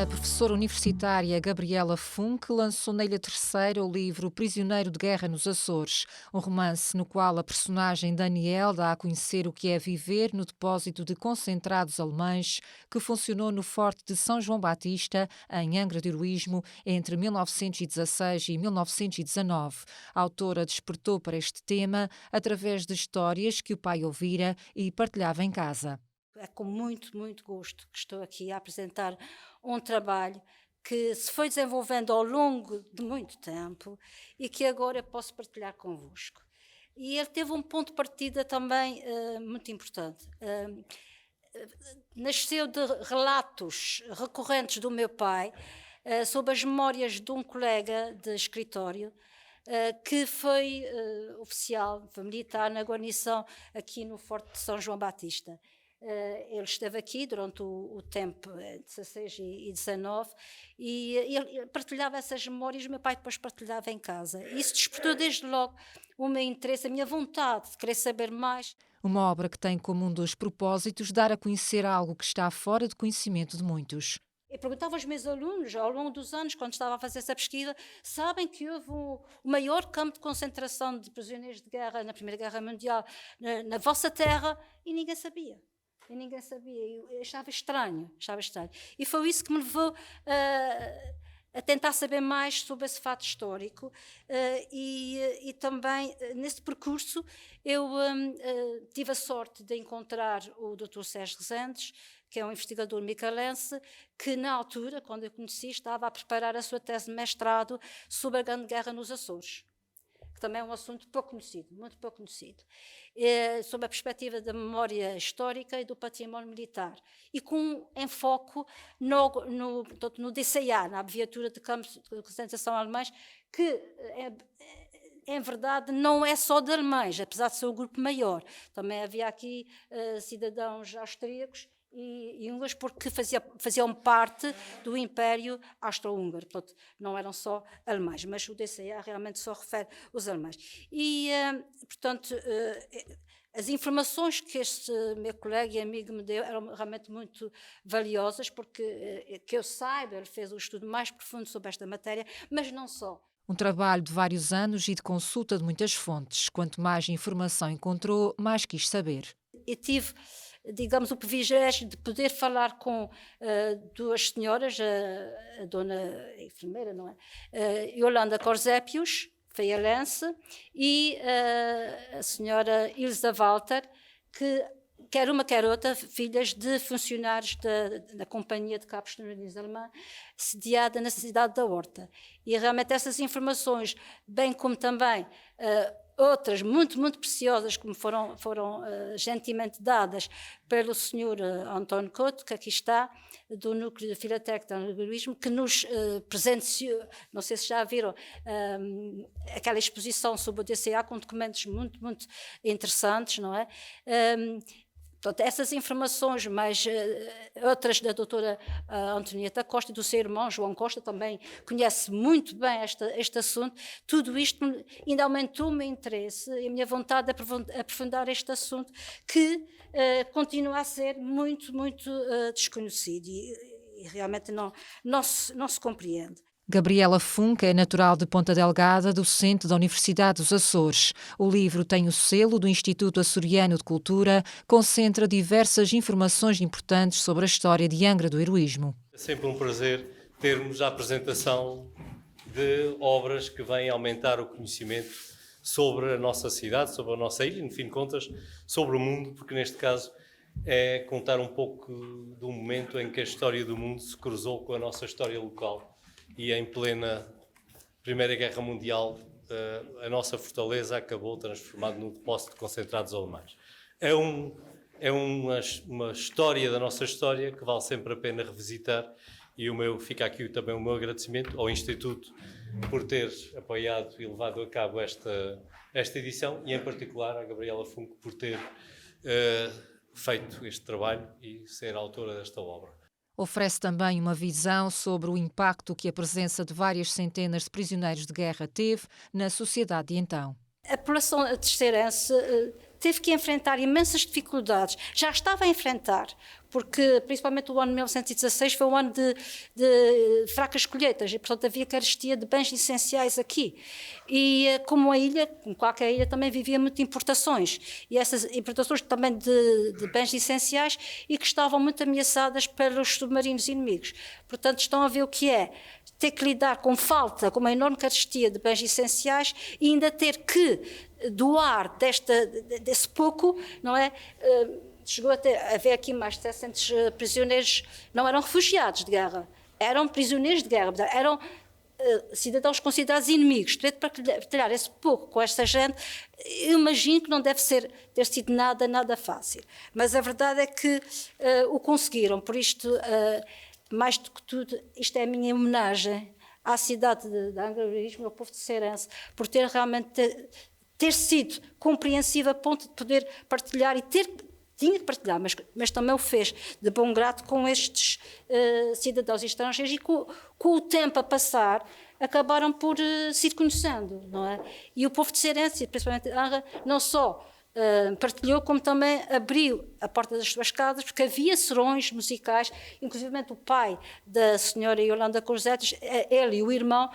A professora universitária Gabriela Funk lançou na Ilha Terceira o livro Prisioneiro de Guerra nos Açores, um romance no qual a personagem Daniel dá a conhecer o que é viver no depósito de concentrados alemães que funcionou no Forte de São João Batista, em Angra do Heroísmo, entre 1916 e 1919. A autora despertou para este tema através de histórias que o pai ouvira e partilhava em casa. É com muito, muito gosto que estou aqui a apresentar um trabalho que se foi desenvolvendo ao longo de muito tempo e que agora posso partilhar convosco. E ele teve um ponto de partida também muito importante. Nasceu de relatos recorrentes do meu pai sobre as memórias de um colega de escritório que foi oficial, foi militar na guarnição aqui no Forte de São João Batista. Ele esteve aqui durante o tempo de 16 e 19 e ele partilhava essas memórias, o meu pai depois partilhava em casa. Isso despertou desde logo o meu interesse, a minha vontade de querer saber mais. Uma obra que tem como um dos propósitos dar a conhecer algo que está fora de conhecimento de muitos. Eu perguntava aos meus alunos, ao longo dos anos, quando estava a fazer essa pesquisa, sabem que houve o maior campo de concentração de prisioneiros de guerra na Primeira Guerra Mundial na vossa terra? E ninguém sabia. Eu achava estranho. E foi isso que me levou a tentar saber mais sobre esse fato histórico e também nesse percurso eu tive a sorte de encontrar o Dr. Sérgio Rezendes, que é um investigador micalense, que na altura, quando eu conheci, estava a preparar a sua tese de mestrado sobre a Grande Guerra nos Açores, que também é um assunto pouco conhecido, muito pouco conhecido, sob a perspectiva da memória histórica e do património militar, e com enfoque no DCA, na abreviatura de campos de concentração alemães, que em verdade não é só de alemães, apesar de ser o grupo maior. Também havia aqui cidadãos austríacos e húngaros, porque faziam parte do Império Austro-Húngaro, portanto não eram só alemães, mas o DCA realmente só refere os alemães. E, portanto, as informações que este meu colega e amigo me deu eram realmente muito valiosas, porque, que eu saiba, ele fez um estudo mais profundo sobre esta matéria, mas não só. Um trabalho de vários anos e de consulta de muitas fontes. Quanto mais informação encontrou, mais quis saber. Eu tive, digamos, o privilégio de poder falar com duas senhoras, a dona enfermeira, não é? Yolanda Corsépios, feialense, e a senhora Ilza Walter, que quer uma quer outra, filhas de funcionários da Companhia de Cabos Submarinos Alemã, sediada na cidade da Horta. E realmente essas informações, bem como também outras muito, muito preciosas, como foram gentilmente dadas pelo senhor António Couto, que aqui está, do Núcleo de Filatécnica do Heroísmo, que nos presenteou, não sei se já viram, aquela exposição sobre o DCA com documentos muito, muito interessantes, não é? Portanto, essas informações, mais outras da doutora Antonieta Costa e do seu irmão João Costa, também conhece muito bem este assunto, tudo isto ainda aumentou o meu interesse e a minha vontade de aprofundar este assunto, que continua a ser muito, muito desconhecido e realmente não se compreende. Gabriela Funk é natural de Ponta Delgada, docente da Universidade dos Açores. O livro tem o selo do Instituto Açoriano de Cultura, concentra diversas informações importantes sobre a história de Angra do Heroísmo. É sempre um prazer termos a apresentação de obras que vêm aumentar o conhecimento sobre a nossa cidade, sobre a nossa ilha, no fim de contas, sobre o mundo, porque neste caso é contar um pouco do momento em que a história do mundo se cruzou com a nossa história local. E em plena Primeira Guerra Mundial, a nossa fortaleza acabou transformada num depósito de concentrados alemães. É uma história da nossa história que vale sempre a pena revisitar, e fica aqui também o meu agradecimento ao Instituto por ter apoiado e levado a cabo esta edição, e em particular à Gabriela Funk por ter feito este trabalho e ser autora desta obra. Oferece também uma visão sobre o impacto que a presença de várias centenas de prisioneiros de guerra teve na sociedade de então. A população terceirense teve que enfrentar imensas dificuldades, já estava a enfrentar, porque principalmente o ano 1916 foi um ano de fracas colheitas e, portanto, havia carestia de bens essenciais aqui. E como a ilha, como qualquer ilha, também vivia muito importações. E essas importações também de bens essenciais e que estavam muito ameaçadas pelos submarinos inimigos. Portanto, estão a ver o que é ter que lidar com falta, com uma enorme carestia de bens essenciais e ainda ter que doar desse pouco, não é? Chegou até a haver aqui mais de 700 prisioneiros, não eram refugiados de guerra, eram prisioneiros de guerra, eram cidadãos considerados inimigos. Ter de partilhar esse pouco com esta gente, eu imagino que não deve ter sido nada fácil. Mas a verdade é que o conseguiram, por isto... mais do que tudo, isto é a minha homenagem à cidade de Angra do Heroísmo, ao povo de Cerense, por ter realmente ter sido compreensivo a ponto de poder partilhar e tinha de partilhar, mas também o fez de bom grado com estes cidadãos estrangeiros e com o tempo a passar acabaram por se ir conhecendo, não é? E o povo de Cerense, principalmente Angra, não só partilhou, como também abriu a porta das suas casas, porque havia serões musicais, inclusive o pai da senhora Yolanda Corzetes, ele e o irmão,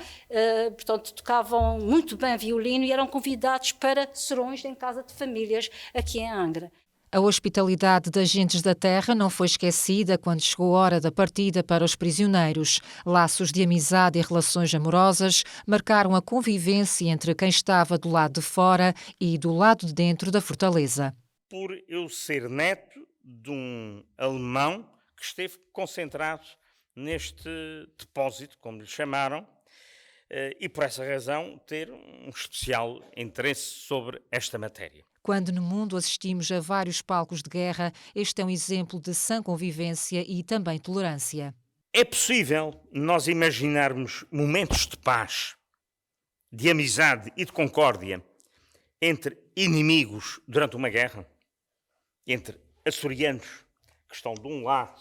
portanto, tocavam muito bem violino e eram convidados para serões em casa de famílias aqui em Angra. A hospitalidade das gentes da terra não foi esquecida quando chegou a hora da partida para os prisioneiros. Laços de amizade e relações amorosas marcaram a convivência entre quem estava do lado de fora e do lado de dentro da fortaleza. Por eu ser neto de um alemão que esteve concentrado neste depósito, como lhe chamaram, e por essa razão ter um especial interesse sobre esta matéria. Quando no mundo assistimos a vários palcos de guerra, este é um exemplo de sã convivência e também tolerância. É possível nós imaginarmos momentos de paz, de amizade e de concórdia entre inimigos durante uma guerra? Entre açorianos que estão de um lado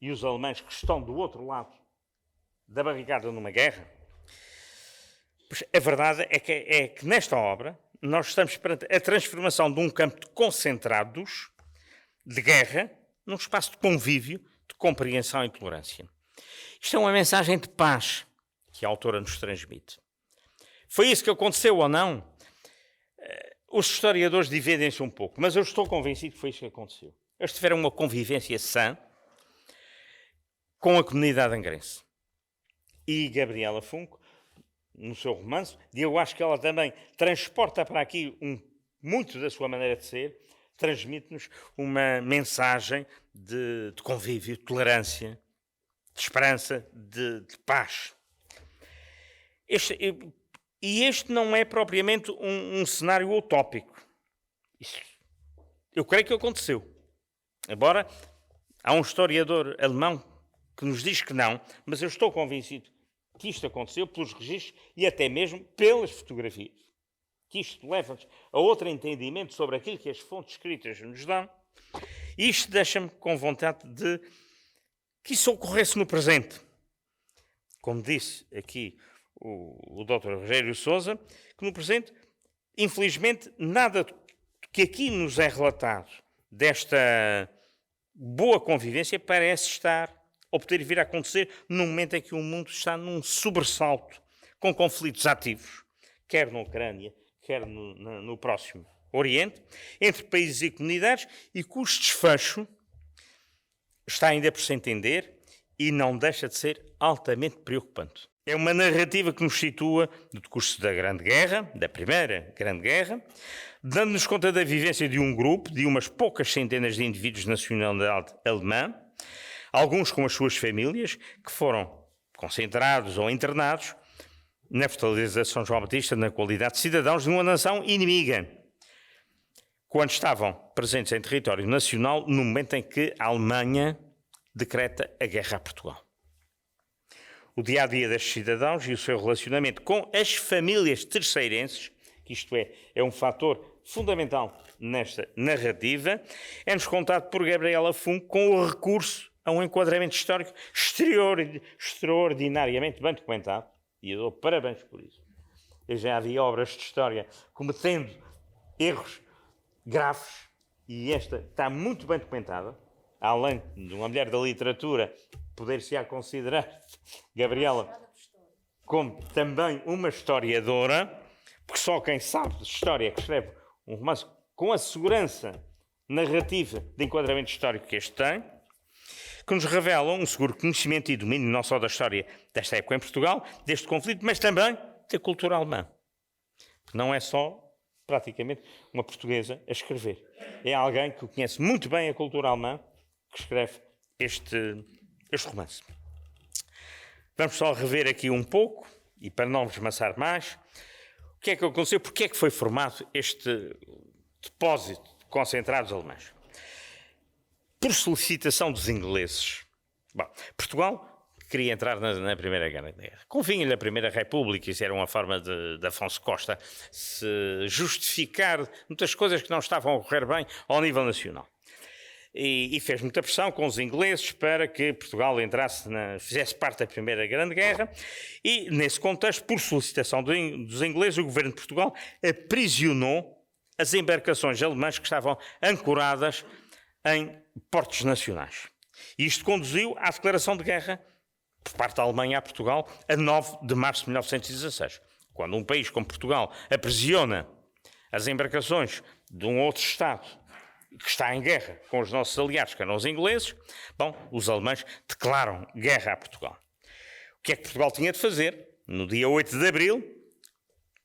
e os alemães que estão do outro lado da barricada numa guerra? Pois a verdade é que nesta obra nós estamos perante a transformação de um campo de concentrados de guerra num espaço de convívio, de compreensão e tolerância. Isto é uma mensagem de paz que a autora nos transmite. Foi isso que aconteceu ou não? Os historiadores dividem-se um pouco, mas eu estou convencido que foi isso que aconteceu. Eles tiveram uma convivência sã com a comunidade angrense. E Gabriela Funco, no seu romance, e eu acho que ela também transporta para aqui muito da sua maneira de ser, transmite-nos uma mensagem de convívio, de tolerância, de esperança, de paz. Este não é propriamente um cenário utópico. Isso, eu creio que aconteceu. Embora há um historiador alemão que nos diz que não, mas eu estou convencido que isto aconteceu pelos registros e até mesmo pelas fotografias. Que isto leva-nos a outro entendimento sobre aquilo que as fontes escritas nos dão. E isto deixa-me com vontade de que isso ocorresse no presente. Como disse aqui o Dr. Rogério Sousa, que no presente, infelizmente, nada que aqui nos é relatado desta boa convivência parece estar ou poder vir a acontecer no momento em que o mundo está num sobressalto, com conflitos ativos, quer na Ucrânia, quer no próximo Oriente, entre países e comunidades, e cujo desfecho está ainda por se entender e não deixa de ser altamente preocupante. É uma narrativa que nos situa no decurso da Grande Guerra, da Primeira Grande Guerra, dando-nos conta da vivência de um grupo, de umas poucas centenas de indivíduos de nacionalidade alemã, alguns com as suas famílias, que foram concentrados ou internados na fortaleza de São João Batista na qualidade de cidadãos de uma nação inimiga, quando estavam presentes em território nacional no momento em que a Alemanha decreta a guerra a Portugal. O dia-a-dia destes cidadãos e o seu relacionamento com as famílias terceirenses, que isto é um fator fundamental nesta narrativa, é-nos contado por Gabriela Funco com o recurso a um enquadramento histórico extraordinariamente bem documentado, e eu dou parabéns por isso. Eu já havia obras de história cometendo erros graves, e esta está muito bem documentada, além de uma mulher da literatura, poder-se-á considerar Gabriela como também uma historiadora, porque só quem sabe de história que escreve um romance com a segurança narrativa de enquadramento histórico que este tem, que nos revelam um seguro conhecimento e domínio não só da história desta época em Portugal, deste conflito, mas também da cultura alemã. Não é só, praticamente, uma portuguesa a escrever. É alguém que conhece muito bem a cultura alemã que escreve este romance. Vamos só rever aqui um pouco, e para não vos amassar mais, o que é que aconteceu, porque é que foi formado este depósito de concentrados alemães? Por solicitação dos ingleses. Bom, Portugal queria entrar na Primeira Guerra. Convinha-lhe a Primeira República, isso era uma forma de Afonso Costa se justificar muitas coisas que não estavam a correr bem ao nível nacional. E fez muita pressão com os ingleses para que Portugal fizesse parte da Primeira Grande Guerra e, nesse contexto, por solicitação dos ingleses, o governo de Portugal aprisionou as embarcações alemãs que estavam ancoradas em portos nacionais. Isto conduziu à declaração de guerra por parte da Alemanha a Portugal a 9 de março de 1916. Quando um país como Portugal aprisiona as embarcações de um outro Estado que está em guerra com os nossos aliados, que eram os ingleses, os alemães declaram guerra a Portugal. O que é que Portugal tinha de fazer? No dia 8 de abril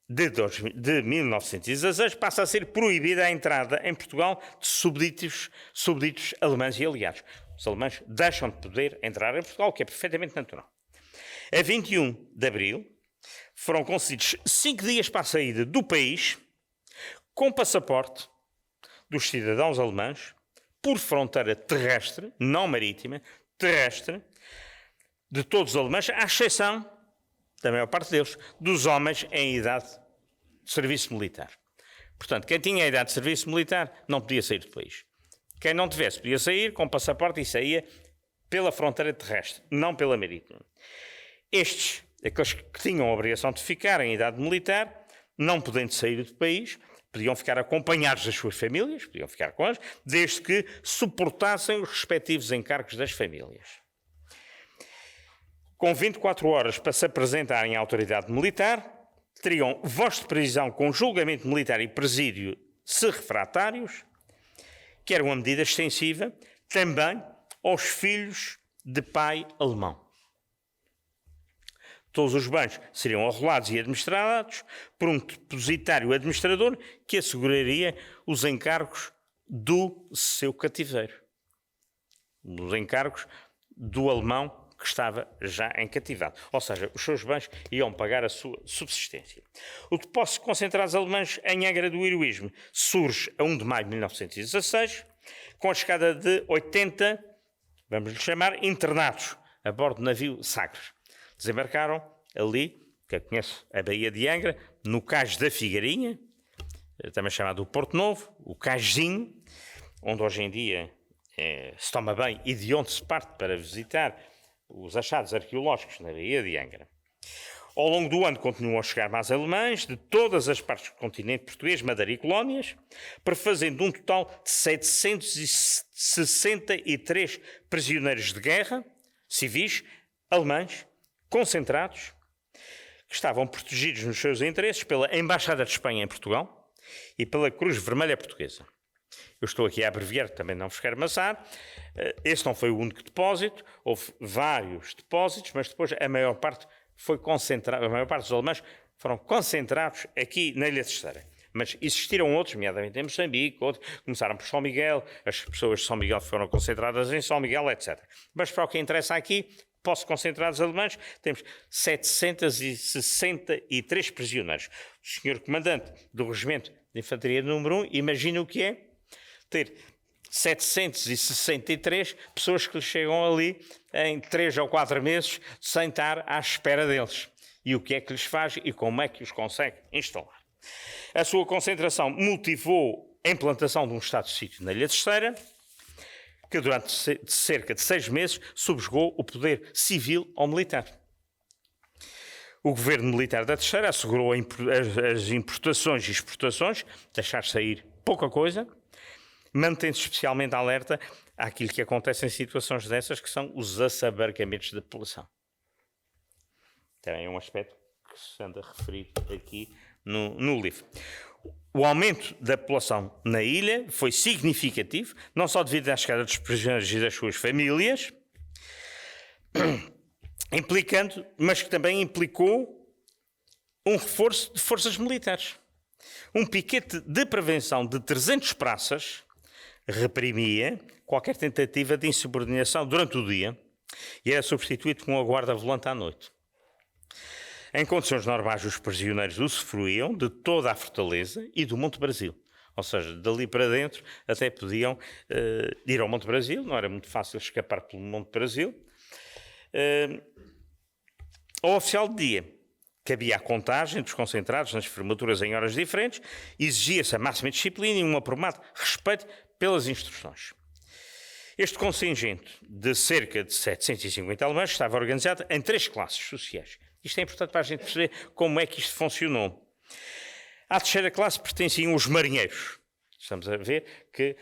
de 1916 passa a ser proibida a entrada em Portugal de súbditos alemães e aliados. Os alemães deixam de poder entrar em Portugal, o que é perfeitamente natural. A 21 de abril foram concedidos 5 dias para a saída do país com passaporte dos cidadãos alemães por fronteira terrestre, não marítima, terrestre, de todos os alemães, à exceção, da maior parte deles, dos homens em idade de serviço militar. Portanto, quem tinha a idade de serviço militar não podia sair do país. Quem não tivesse podia sair com passaporte e saía pela fronteira terrestre, não pela marítima. Estes, aqueles que tinham a obrigação de ficar em idade militar, não podendo sair do país, podiam ficar acompanhados das suas famílias, podiam ficar com elas, desde que suportassem os respectivos encargos das famílias. Com 24 horas para se apresentarem à autoridade militar, teriam voz de prisão com julgamento militar e presídio se refratários, que era uma medida extensiva também aos filhos de pai alemão. Todos os bens seriam arrolados e administrados por um depositário administrador que asseguraria os encargos do seu cativeiro. Os encargos do alemão que estava já em catividade. Ou seja, os seus bens iam pagar a sua subsistência. O depósito de concentrados alemães em Angra do Heroísmo surge a 1 de maio de 1916, com a chegada de 80, vamos lhe chamar, internados, a bordo do navio Sagres. Desembarcaram ali, que conhece a Baía de Angra, no Cais da Figueirinha, também chamado o Porto Novo, o Caizinho, onde hoje em dia se toma bem e de onde se parte para visitar os achados arqueológicos na Baía de Angra. Ao longo do ano continuam a chegar mais alemães de todas as partes do continente português, Madeira e colónias, prefazendo um total de 763 prisioneiros de guerra, civis, alemães, concentrados, que estavam protegidos nos seus interesses pela Embaixada de Espanha em Portugal e pela Cruz Vermelha Portuguesa. Eu estou aqui a abreviar, também não vos quero amassar. Este não foi o único depósito, houve vários depósitos, mas depois a maior parte foi concentrada, a maior parte dos alemães foram concentrados aqui na Ilha Terceira. Mas existiram outros, nomeadamente em Moçambique, outros começaram por São Miguel, as pessoas de São Miguel foram concentradas em São Miguel, etc. Mas para o que interessa aqui, postos concentrados alemães, temos 763 prisioneiros. O senhor comandante do Regimento de Infantaria número 1, imagina o que é ter 763 pessoas que chegam ali em 3 ou 4 meses sem estar à espera deles. E o que é que lhes faz e como é que os consegue instalar. A sua concentração motivou a implantação de um estado de sítio na Ilha Terceira, que durante cerca de 6 meses subjugou o poder civil ao militar. O governo militar da Terceira assegurou as importações e exportações, deixar sair pouca coisa, mantém-se especialmente alerta àquilo que acontece em situações dessas, que são os assabarcamentos da população. Também é um aspecto que se anda a referir aqui no livro. O aumento da população na ilha foi significativo, não só devido à chegada dos prisioneiros e das suas famílias, mas que também implicou um reforço de forças militares. Um piquete de prevenção de 300 praças reprimia qualquer tentativa de insubordinação durante o dia e era substituído com a guarda volante à noite. Em condições normais, os prisioneiros usufruíam de toda a fortaleza e do Monte Brasil. Ou seja, dali para dentro até podiam ir ao Monte Brasil, não era muito fácil escapar pelo Monte Brasil. Ao oficial de dia, cabia a contagem dos concentrados nas formaturas em horas diferentes, exigia-se a máxima disciplina e um aprumado respeito pelas instruções. Este contingente de cerca de 750 alemães estava organizado em 3 classes sociais. Isto é importante para a gente perceber como é que isto funcionou. À terceira classe pertenciam os marinheiros. Estamos a ver que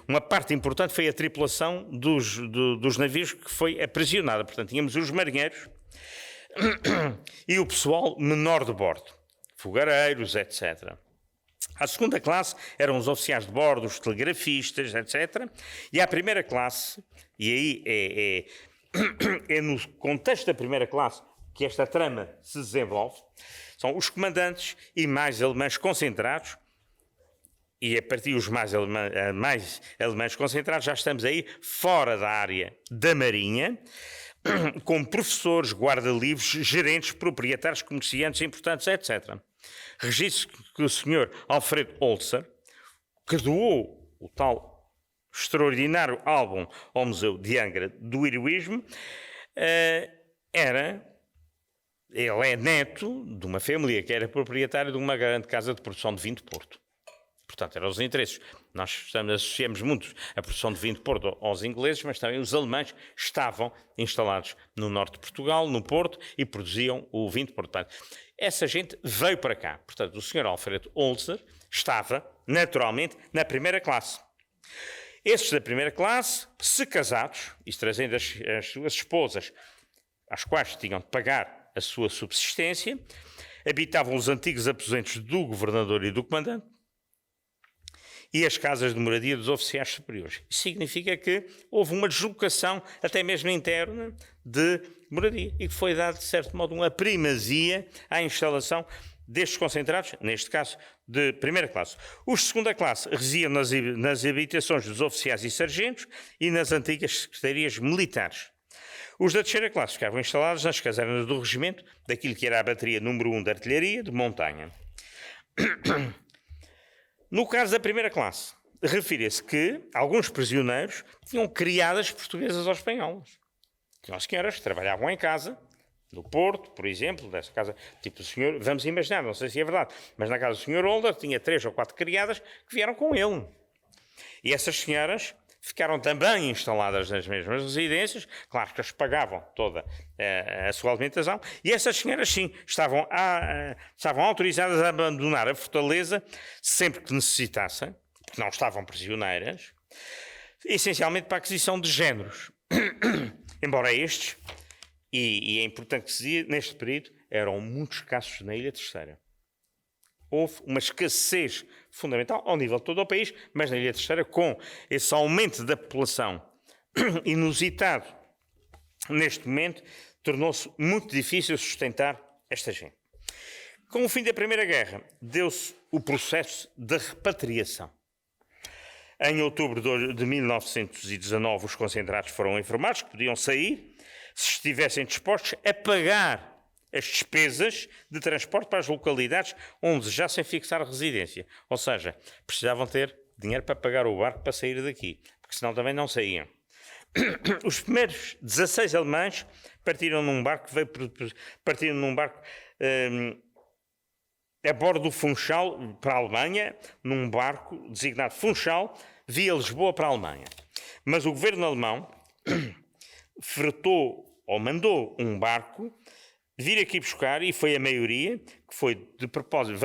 uma parte importante foi a tripulação dos navios que foi aprisionada. Portanto, tínhamos os marinheiros e o pessoal menor de bordo, fogareiros, etc. A segunda classe eram os oficiais de bordo, os telegrafistas, etc. E à primeira classe, e aí é no contexto da primeira classe que esta trama se desenvolve, são os comandantes e mais alemães concentrados, e a partir dos mais alemães concentrados já estamos aí fora da área da Marinha, como professores, guarda-livros, gerentes, proprietários, comerciantes importantes, etc. Registro que o Sr. Alfredo Holzer, que doou o tal extraordinário álbum ao Museu de Angra do Heroísmo, ele é neto de uma família que era proprietária de uma grande casa de produção de vinho de Porto. Portanto, eram os interesses. Nós associamos muito a produção de vinho de Porto aos ingleses, mas também os alemães estavam instalados no norte de Portugal, no Porto, e produziam o vinho de Porto. Portanto, essa gente veio para cá. Portanto, o Sr. Alfredo Holzer estava, naturalmente, na primeira classe. Esses da primeira classe, se casados, e trazendo as suas esposas, às quais tinham de pagar a sua subsistência, habitavam os antigos aposentos do governador e do comandante e as casas de moradia dos oficiais superiores. Isso significa que houve uma deslocação, até mesmo interna, de moradia e que foi dado, de certo modo, uma primazia à instalação destes concentrados, neste caso, de primeira classe. Os de segunda classe residiam nas habitações dos oficiais e sargentos e nas antigas secretarias militares. Os da terceira classe ficavam instalados nas casernas do regimento, daquilo que era a bateria número 1 de artilharia de montanha. No caso da primeira classe, refere-se que alguns prisioneiros tinham criadas portuguesas ou espanholas. Tinham senhoras que trabalhavam em casa, no Porto, por exemplo, dessa casa, tipo o senhor, vamos imaginar, não sei se é verdade, mas na casa do Sr. Holder tinha 3 ou 4 criadas que vieram com ele. E essas senhoras ficaram também instaladas nas mesmas residências, claro que eles pagavam toda a sua alimentação, e essas senhoras, sim, estavam autorizadas a abandonar a fortaleza sempre que necessitassem, porque não estavam prisioneiras, essencialmente para a aquisição de géneros. Embora estes, e é importante que se diga, neste período, eram muito escassos na Ilha Terceira. Houve uma escassez fundamental ao nível de todo o país, mas na Ilha Terceira, com esse aumento da população inusitado neste momento, tornou-se muito difícil sustentar esta gente. Com o fim da Primeira Guerra, deu-se o processo de repatriação. Em outubro de 1919, os concentrados foram informados que podiam sair se estivessem dispostos a pagar as despesas de transporte para as localidades onde desejassem fixar a residência. Ou seja, precisavam ter dinheiro para pagar o barco para sair daqui, porque senão também não saíam. Os primeiros 16 alemães partiram num barco a bordo do Funchal para a Alemanha, num barco designado Funchal, via Lisboa para a Alemanha. Mas o governo alemão mandou um barco vir aqui buscar, e foi a maioria, que veio de propósito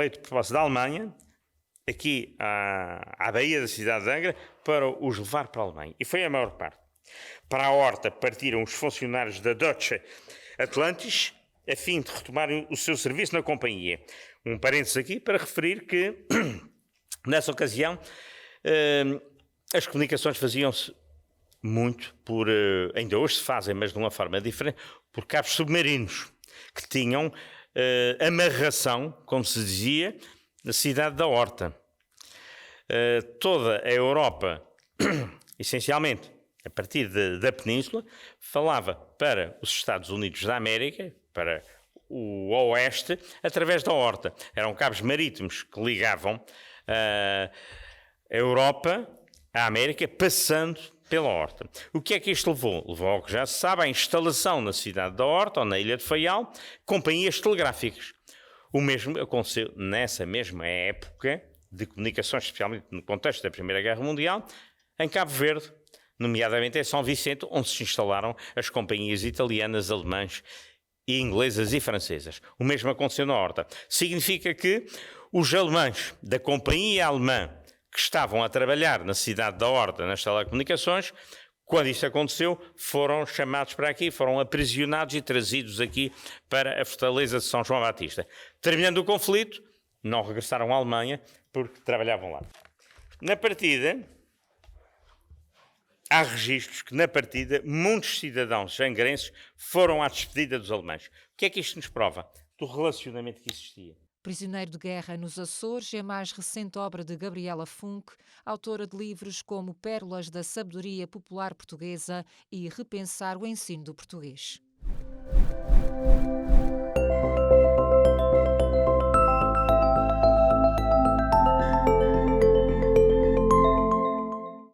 da Alemanha, aqui à Baía da cidade de Angra para os levar para a Alemanha. E foi a maior parte. Para a Horta partiram os funcionários da Deutsche Atlantis a fim de retomarem o seu serviço na companhia. Um parênteses aqui para referir que, nessa ocasião, as comunicações faziam-se muito ainda hoje se fazem, mas de uma forma diferente, por cabos submarinos, que tinham amarração, como se dizia, na cidade da Horta. Toda a Europa, essencialmente, a partir da Península, falava para os Estados Unidos da América, para o Oeste, através da Horta. Eram cabos marítimos que ligavam a Europa à América, passando pela Horta. O que é que isto levou? Levou ao que já se sabe, à instalação na cidade da Horta, ou na Ilha de Faial, companhias telegráficas. O mesmo aconteceu nessa mesma época de comunicações, especialmente no contexto da Primeira Guerra Mundial, em Cabo Verde, nomeadamente em São Vicente, onde se instalaram as companhias italianas, alemãs, inglesas e francesas. O mesmo aconteceu na Horta. Significa que os alemães da companhia alemã que estavam a trabalhar na cidade da Horta, nas telecomunicações, quando isso aconteceu, foram chamados para aqui, foram aprisionados e trazidos aqui para a fortaleza de São João Batista. Terminando o conflito, não regressaram à Alemanha porque trabalhavam lá. Na partida, há registros que na partida muitos cidadãos angrenses foram à despedida dos alemães. O que é que isto nos prova? Do relacionamento que existia. Prisioneiro de Guerra nos Açores é a mais recente obra de Gabriela Funk, autora de livros como Pérolas da Sabedoria Popular Portuguesa e Repensar o Ensino do Português.